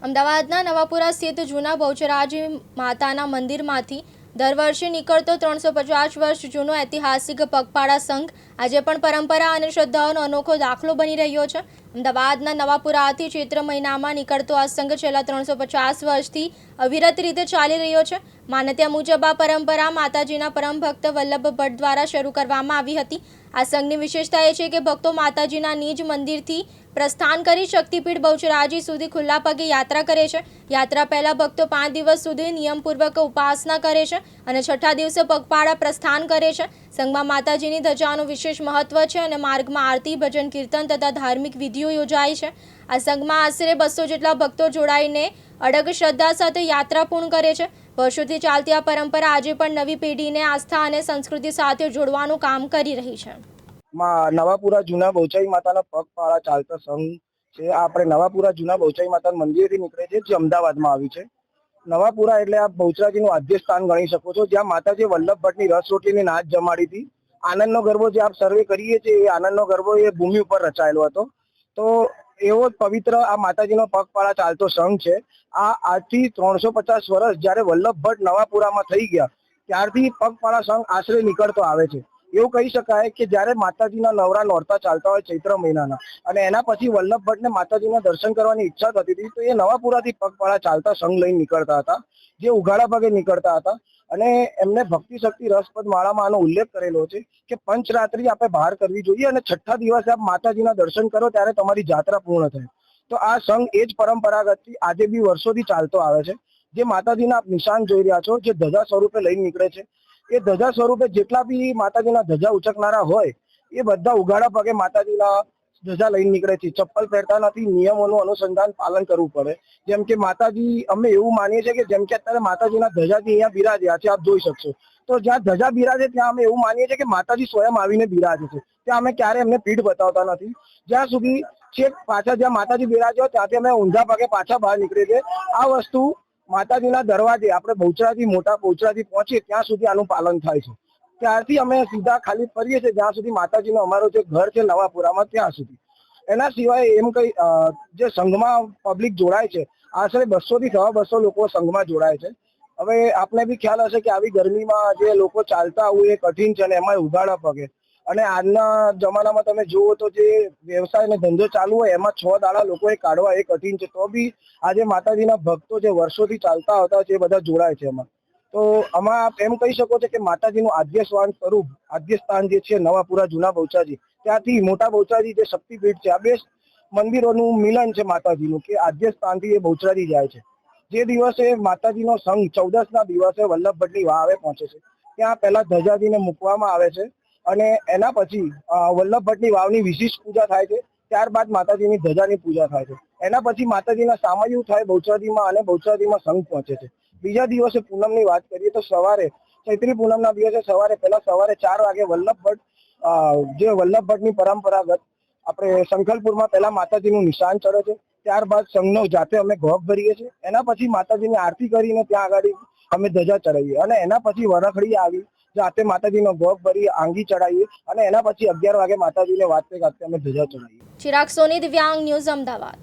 અમદાવાદના નવાપુરા સ્થિત જૂના બહુચરાજી માતાના મંદિરમાંથી દર વર્ષે નીકળતો 350 વર્ષ જૂનો ઐતિહાસિક પગપાળા સંઘ આજે પણ પરંપરા અને શ્રદ્ધાઓનો અનોખો દાખલો બની રહ્યો છે। અમદાવાદના નવાપુરાથી ચૈત્ર મહિનામાં નીકળતો આ સંઘ છેલ્લા 350 વર્ષથી અવિરત રીતે ચાલી રહ્યો છે। માન્યતા મુજબ આ પરંપરા માતાજીના પરમ ભક્ત વલ્લભ ભટ્ટ દ્વારા શરૂ કરવામાં આવી હતી। આ સંઘની વિશેષતા એ છે કે ભક્તો માતાજીના નિજ મંદિરથી પ્રસ્થાન કરી શક્તિપીઠ બહુચરાજી સુધી ખુલ્લા પગે યાત્રા કરે છે। યાત્રા પહેલા ભક્તો 5 દિવસ સુધી નિયમપૂર્વક ઉપાસના કરે છે અને છઠ્ઠા દિવસે પગપાળા પ્રસ્થાન કરે છે। સંઘમાં માતાજીની ધજાનું વિશેષ મહત્વ છે અને માર્ગમાં આરતી, ભજન, કીર્તન તથા ધાર્મિક વિધિઓ યોજાય છે। આ સંઘમાં આશરે 200 જેટલા ભક્તો જોડાઈને અડગ શ્રદ્ધા સાથે યાત્રા પૂર્ણ કરે છે। વર્ષોથી ચાલતી આ પરંપરા આજે પણ નવી પેઢીને આસ્થા અને સંસ્કૃતિ સાથે જોડવાનું કામ કરી રહી છે। નવાપુરા જૂના બહુચરાજી માતાના પગપાળા ચાલતા સંઘ છે। આપણે નવાપુરા જૂના બહુચરાજી માતાના મંદિરથી નીકળે છે, જે અમદાવાદમાં આવ્યું છે। નવાપુરા એટલે આ બહુચરાજીનું આદ્ય સ્થાન ગણી શકો છો, જ્યાં માતાજી વલ્લભ ભટ્ટની રસ રોટલીની નાચ જમાડી હતી। આનંદનો ગરબો જે આપ સર્વે કરીએ છીએ, એ આનંદનો ગરબો એ ભૂમિ ઉપર રચાયેલો હતો। તો એવો પવિત્ર આ માતાજીનો પગપાળા ચાલતો સંઘ છે। આ આજથી 350 વર્ષ જ્યારે વલ્લભ ભટ્ટ નવાપુરામાં થઈ ગયા, ત્યારથી પગપાળા સંઘ આશરે નીકળતો આવે છે। એવું કહી શકાય કે જ્યારે માતાજીના નવરા નોરતા ચાલતા હોય ચૈત્ર મહિનાના, અને એના પછી વલ્લભ ભટ્ટને માતાજીના દર્શન કરવાની ઈચ્છા થતી હતી, તો એ નવાપુરાથી પગપાળા ચાલતા સંઘ લઈને નીકળતા હતા, જે ઉઘાડા પગે નીકળતા હતા। અને એમને ભક્તિ શક્તિ રસપદ માળામાં આનો ઉલ્લેખ કરેલો છે કે પંચરાત્રી આપણે બહાર કરવી જોઈએ અને છઠ્ઠા દિવસે આપ માતાજીના દર્શન કરો ત્યારે તમારી જાત્રા પૂર્ણ થાય। તો આ સંઘ એ જ પરંપરાગતથી આજે બી વર્ષોથી ચાલતો આવે છે। જે માતાજીના આપ નિશાન જોઈ રહ્યા છો, જે ધજા સ્વરૂપે લઈને નીકળે છે, એ ધજા સ્વરૂપે જેટલા બી માતાજીના ધજા ઉચકનારા હોય, એ બધા ઉઘાડા પગે માતાજીના ધજા લઈને નીકળે છે। ચપ્પલ પહેરતા નથી, નિયમોનું અનુસંધાન પાલન કરવું પડે। જેમ કે માતાજી, અમે એવું માનીએ છીએ કે જેમ કે અત્યારે માતાજીના ધજાથી અહીંયા બિરાજ્યા છે, આપ જોઈ શકશો, તો જ્યાં ધજા બિરાજે ત્યાં અમે એવું માનીએ છીએ કે માતાજી સ્વયં આવીને બિરાજે છે। ત્યાં અમે ક્યારે એમને પીઠ બતાવતા નથી। જ્યાં સુધી છેક પાછા જ્યાં માતાજી બિરાજે હોય ત્યાંથી અમે ઊંધા પગે પાછા બહાર નીકળીએ છીએ। આ વસ્તુ માતાજીના દરવાજે આપણે બહુચરાજી, મોટા બહુચરાજી પહોંચીએ ત્યાં સુધી આનું પાલન થાય છે। ત્યારથી અમે સીધા ખાલી ફરીએ છીએ જ્યાં સુધી માતાજીનું અમારું જે ઘર છે નવાપુરામાં, ત્યાં સુધી। એના સિવાય એમ કઈ જે સંઘમાં પબ્લિક જોડાય છે, આશરે 200 થી 250 લોકો સંઘમાં જોડાય છે। હવે આપને બી ખ્યાલ હશે કે આવી ગરમીમાં જે લોકો ચાલતા આવવું એ કઠિન છે, અને એમાં ઉઘાડા પગે। અને આજના જમાનામાં તમે જુઓ તો જે વ્યવસાય અને ધંધો ચાલુ હોય એમાં 6 દાડા લોકોએ કાઢવા એ કઠિન છે। તો બી આજે માતાજીના ભક્તો જે વર્ષોથી ચાલતા આવતા છે, એ બધા જોડાય છે એમાં। તો આમાં આપ એમ કહી શકો છો કે માતાજીનું આદ્ય સ્વરૂપ, આદ્ય સ્થાન જે છે નવાપુરા જૂના બહુચરાજી, ત્યાંથી મોટા બહુચરાજી જે શક્તિપીઠ છે, આ બે મંદિરોનું મિલન છે માતાજીનું, કે આદ્ય સ્થાનથી એ બહુચરાજી જાય છે। જે દિવસે માતાજીનો સંઘ 14ના દિવસે વલ્લભ ભટ્ટની વાવે પહોંચે છે, ત્યાં પહેલા ધજાજીને મૂકવામાં આવે છે, અને એના પછી વલ્લભ ભટ્ટની વાવની વિશિષ્ટ પૂજા થાય છે। ત્યારબાદ માતાજીની ધજાની પૂજા થાય છે। એના પછી માતાજીના સામૈયું થાય બહુચરાજીમાં, અને બહુચરાજીમાં સંઘ પહોંચે છે। બીજા દિવસે પૂનમની વાત કરીએ તો સવારે, ચૈત્રી પૂનમના દિવસે સવારે 4 વાગે વલ્લભ ભટ્ટ, જે વલ્લભ ભટ્ટની પરંપરાગત આપણે સંખલપુરમાં પહેલા માતાજીનું નિશાન ચડે છે। ત્યારબાદ સંઘનો જાતે અમે ઘોગ ભરીએ છીએ। એના પછી માતાજીની આરતી કરીને ત્યાં આગળ અમે ધજા ચડાવીએ, અને એના પછી વરખડી આવી જાતે માતાજીનો ભોગ ભરી આંગી ચડાવીએ, અને એના પછી 11 વાગે માતાજીને વાજતે ગાજતે અમે ધજા ચડાવીએ। ચિરાગ સોની, દિવ્યાંગ ન્યૂઝ, અમદાવાદ।